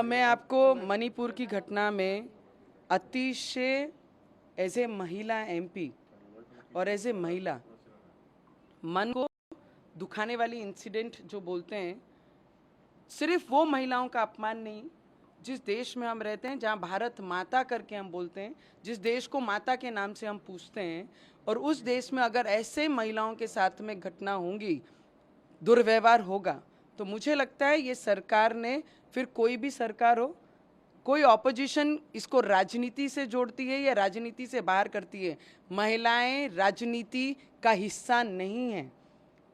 मैं आपको मणिपुर की घटना में अतिशय एज ए महिला एमपी और एज ए महिला मन को दुखाने वाली इंसिडेंट जो बोलते हैं, सिर्फ वो महिलाओं का अपमान नहीं, जिस देश में हम रहते हैं, जहाँ भारत माता करके हम बोलते हैं, जिस देश को माता के नाम से हम पूछते हैं, और उस देश में अगर ऐसे महिलाओं के साथ में घटना होंगी, दुर्व्यवहार होगा, तो मुझे लगता है ये सरकार ने, फिर कोई भी सरकार हो, कोई ऑपोजिशन इसको राजनीति से जोड़ती है या राजनीति से बाहर करती है। महिलाएं राजनीति का हिस्सा नहीं है।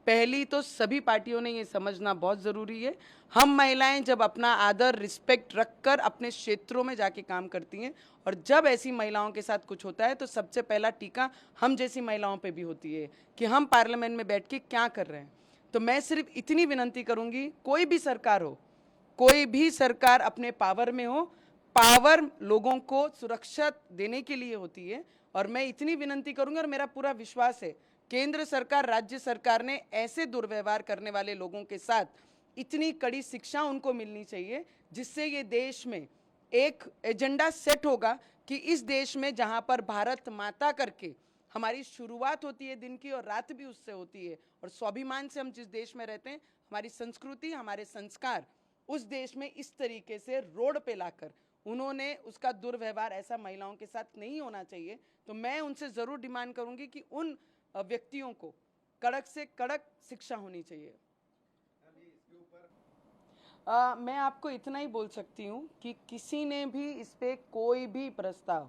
पहली तो सभी पार्टियों ने ये समझना बहुत ज़रूरी है। हम महिलाएं जब अपना आदर रिस्पेक्ट रखकर अपने क्षेत्रों में जाके काम करती हैं, और जब ऐसी महिलाओं के साथ कुछ होता है तो सबसे पहला टीका हम जैसी महिलाओं पे भी होती है कि हम पार्लियामेंट में बैठ के क्या कर रहे हैं। तो मैं सिर्फ इतनी विनंती करूंगी, कोई भी सरकार हो, कोई भी सरकार अपने पावर में हो, पावर लोगों को सुरक्षा देने के लिए होती है। और मैं इतनी विनंती करूंगी, और मेरा पूरा विश्वास है केंद्र सरकार, राज्य सरकार ने ऐसे दुर्व्यवहार करने वाले लोगों के साथ इतनी कड़ी शिक्षा उनको मिलनी चाहिए, जिससे ये देश में एक एजेंडा सेट होगा कि इस देश में जहां पर भारत माता करके हमारी शुरुआत होती है दिन की, और रात भी उससे होती है, और स्वाभिमान से हम जिस देश में रहते हैं, हमारी संस्कृति, हमारे संस्कार उस देश में इस तरीके से रोड पे लाकर उन्होंने उसका दुर्व्यवहार ऐसा महिलाओं के साथ नहीं होना चाहिए। तो मैं उनसे ज़रूर डिमांड करूंगी कि उन व्यक्तियों को कड़क से कड़क शिक्षा होनी चाहिए। मैं आपको इतना ही बोल सकती हूँ कि किसी ने भी इस पर कोई भी प्रस्ताव,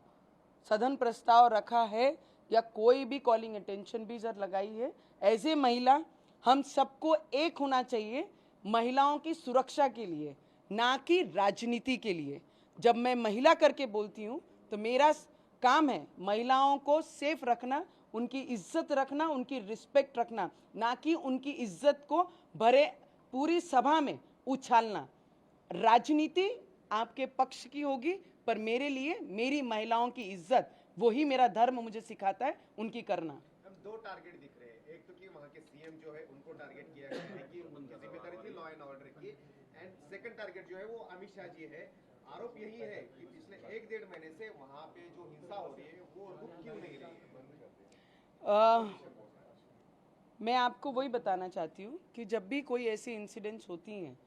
सदन प्रस्ताव रखा है या कोई भी कॉलिंग अटेंशन भी जब लगाई है, एज ए महिला हम सबको एक होना चाहिए महिलाओं की सुरक्षा के लिए, ना कि राजनीति के लिए। जब मैं महिला करके बोलती हूँ तो मेरा काम है महिलाओं को सेफ रखना, उनकी इज्जत रखना, उनकी रिस्पेक्ट रखना, ना कि उनकी इज्जत को भरे पूरी सभा में उछालना। राजनीति आपके पक्ष की होगी, पर मेरे लिए मेरी महिलाओं की इज्जत, वही मेरा धर्म मुझे सिखाता है उनकी करना। हम दो टारगेट दिख रहे हैं, एक तो कि वहाँ के सीएम जो है उनको टारगेट किया गया है कि उनकी जिम्मेदारी थी लॉ एंड ऑर्डर की, एंड सेकंड टारगेट जो है वो अमित शाह जी है। आरोप यही है कि पिछले 1-1.5 महीने से वहाँ पे जो हिंसा हो रही है वो रुक क्यों नहीं रही है। मैं आपको वही बताना चाहती हूँ कि जब भी कोई ऐसी इंसिडेंट्स होती हैं,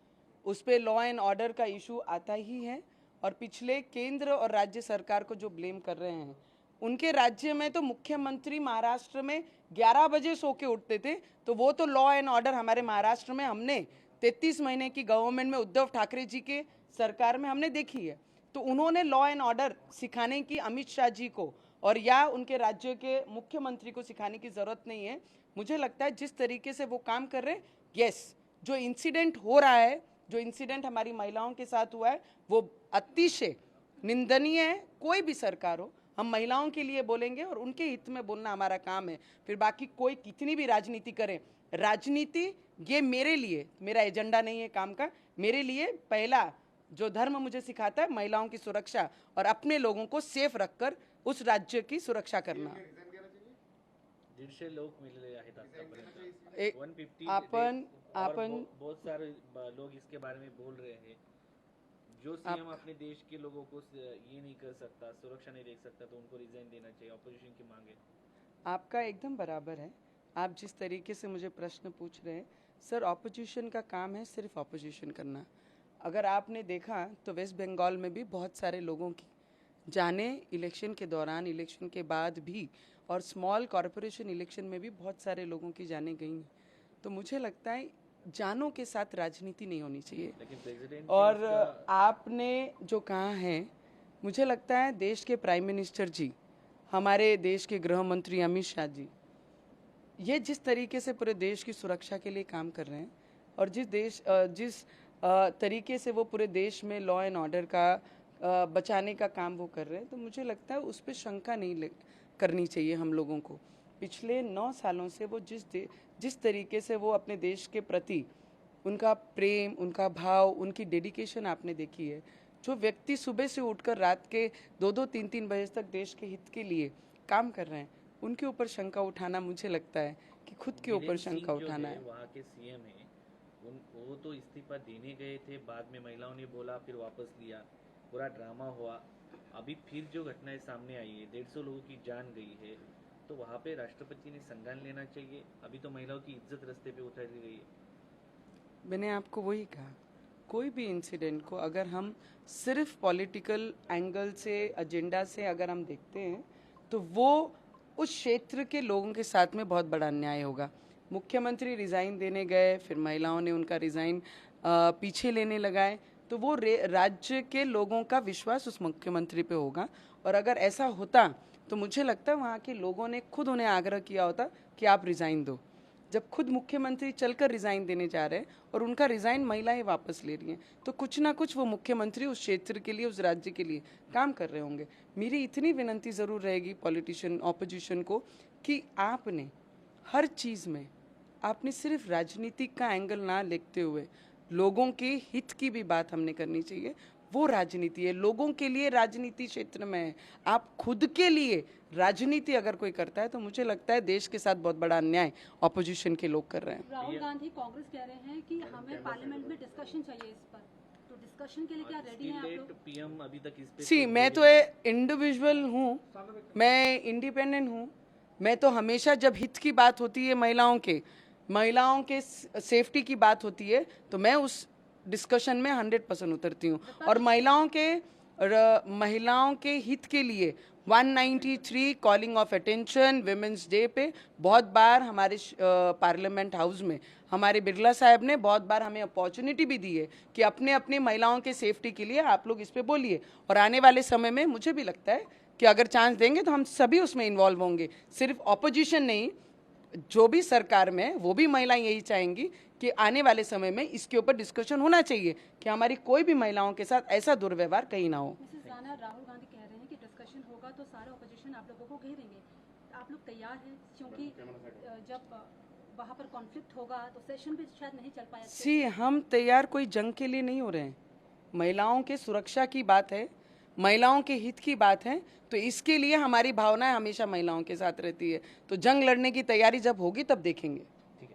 उस पर लॉ एंड ऑर्डर का इशू आता ही है। और पिछले केंद्र और राज्य सरकार को जो ब्लेम कर रहे हैं, उनके राज्य में तो मुख्यमंत्री महाराष्ट्र में 11 बजे सो के उठते थे, तो वो तो लॉ एंड ऑर्डर हमारे महाराष्ट्र में हमने 33 महीने की गवर्नमेंट में उद्धव ठाकरे जी के सरकार में हमने देखी है। तो उन्होंने लॉ एंड ऑर्डर सिखाने की अमित शाह जी को और या उनके राज्य के मुख्यमंत्री को सिखाने की ज़रूरत नहीं है। मुझे लगता है जिस तरीके से वो काम कर रहे हैं, यस, जो इंसिडेंट हो रहा है, जो इंसिडेंट हमारी महिलाओं के साथ हुआ है, वो अतिशय निंदनीय है। कोई भी सरकार हो, हम महिलाओं के लिए बोलेंगे और उनके हित में बोलना हमारा काम है। फिर बाकी कोई कितनी भी राजनीति करे, राजनीति ये मेरे लिए, मेरा एजेंडा नहीं है काम का। मेरे लिए पहला जो धर्म मुझे सिखाता है महिलाओं की सुरक्षा और अपने लोगों को सेफ रखकर उस राज्य की सुरक्षा करना। 150 लोक मिळाले आहेत आतापर्यंत, एक 150 आपण और आपण बहुत सारे लोग इसके बारे में बोल रहे हैं। जो सीएम अपने देश के लोगों को ये नहीं कर सकता, सुरक्षा नहीं देख सकता, तो उनको रिजाइन देना चाहिए, ऑपोजिशन की मांग है। आपका एकदम बराबर है। आप जिस तरीके से मुझे प्रश्न पूछ रहे हैं, सर, ऑपोजिशन का काम है सिर्फ ऑपोजिशन करना। अगर आपने देखा तो वेस्ट बंगाल में भी बहुत सारे लोगों की जाने इलेक्शन के दौरान, इलेक्शन के बाद भी, और स्मॉल कॉरपोरेशन इलेक्शन में भी बहुत सारे लोगों की जाने गई हैं। तो मुझे लगता है जानों के साथ राजनीति नहीं होनी चाहिए। लेकिन प्रेसिडेंट और आपने जो कहा है, मुझे लगता है देश के प्राइम मिनिस्टर जी, हमारे देश के गृह मंत्री अमित शाह जी, ये जिस तरीके से पूरे देश की सुरक्षा के लिए काम कर रहे हैं, और जिस तरीके से वो पूरे देश में लॉ एंड ऑर्डर का बचाने का काम वो कर रहे हैं, तो मुझे लगता है उस पर शंका नहीं करनी चाहिए हम लोगों को। पिछले 9 सालों से वो जिस तरीके से वो अपने देश के प्रति उनका प्रेम, उनका भाव, उनकी डेडिकेशन आपने देखी है। जो व्यक्ति सुबह से उठकर रात के 2-2, 3-3 बजे तक देश के हित के लिए काम कर रहे हैं, उनके ऊपर शंका उठाना, मुझे लगता है कि खुद के ऊपर शंका उठाना है। वहाँ के सीएम है, वो तो इस्तीफा देने गए थे, बाद में महिलाओं ने बोला, फिर वापस लिया, पूरा ड्रामा हुआ। अभी फिर जो घटनाएं सामने आई है, 150 लोगों की जान गई है, तो वहाँ पे राष्ट्रपति ने संज्ञान लेना चाहिए। अभी तो महिलाओं की इज्जत रास्ते पे उतार दी गई है। मैंने आपको वही कहा, कोई भी इंसिडेंट को अगर हम सिर्फ पॉलिटिकल एंगल से, एजेंडा से अगर हम देखते हैं तो वो उस क्षेत्र के लोगों के साथ में बहुत बड़ा अन्याय होगा। मुख्यमंत्री रिज़ाइन देने गए, फिर महिलाओं ने उनका रिज़ाइन पीछे लेने लगाए, तो वो राज्य के लोगों का विश्वास उस मुख्यमंत्री पे होगा। और अगर ऐसा होता तो मुझे लगता है वहाँ के लोगों ने खुद उन्हें आग्रह किया होता कि आप रिज़ाइन दो। जब खुद मुख्यमंत्री चलकर रिज़ाइन देने जा रहे हैं और उनका रिज़ाइन महिलाएं वापस ले रही हैं, तो कुछ ना कुछ वो मुख्यमंत्री उस क्षेत्र के लिए, उस राज्य के लिए काम कर रहे होंगे। मेरी इतनी विनती ज़रूर रहेगी पॉलिटिशियन, ऑपोजिशन को, कि आपने हर चीज़ में आपने सिर्फ राजनीतिक का एंगल ना लेते हुए लोगों के हित की भी बात हमने करनी चाहिए। वो राजनीति है, लोगों के लिए राजनीति क्षेत्र में है। आप खुद के लिए राजनीति अगर कोई करता है तो मुझे लगता है देश के साथ बहुत बड़ा अन्याय ऑपोजिशन के लोग कर रहे हैं। राहुल गांधी कांग्रेस कह रहे हैं कि हमें पार्लियामेंट में डिस्कशन चाहिए इस पर, तो डिस्कशन के लिए क्या रेडी हैं आप लोग? पीएम अभी तक इस पे सी, मैं तो इंडिविजुअल हूँ, मैं इंडिपेंडेंट हूँ। मैं तो हमेशा जब हित की बात होती है, महिलाओं के सेफ्टी की बात होती है, तो मैं उस डिस्कशन में 100% उतरती हूँ। और महिलाओं के हित के लिए 193 calling of attention women's day पे बहुत बार हमारे पार्लियामेंट हाउस में हमारे बिरला साहब ने बहुत बार हमें अपॉर्चुनिटी भी दी है कि अपने अपने महिलाओं के सेफ्टी के लिए आप लोग इस पे बोलिए। और आने वाले समय में मुझे भी लगता है कि अगर चांस देंगे तो हम सभी उसमें इन्वॉल्व होंगे, सिर्फ ऑपोजिशन नहीं, जो भी सरकार में वो भी महिलाएं यही चाहेंगी कि आने वाले समय में इसके ऊपर डिस्कशन होना चाहिए कि हमारी कोई भी महिलाओं के साथ ऐसा दुर्व्यवहार कहीं ना हो। मिसेस राणा, राहुल गांधी कह रहे हैं कि डिस्कशन होगा तो सारे ऑपोजिशन आप लोगों को घेरेंगे, आप लोग तैयार हैं? क्योंकि जब वहाँ पर कॉन्फ्लिक्ट होगा तो सेशन भी शायद नहीं चल पाया। सी, हम तैयार कोई जंग के लिए नहीं हो रहे हैं। महिलाओं के सुरक्षा की बात है, महिलाओं के हित की बात है, तो इसके लिए हमारी भावनाएं हमेशा महिलाओं के साथ रहती है। तो जंग लड़ने की तैयारी जब होगी तब देखेंगे।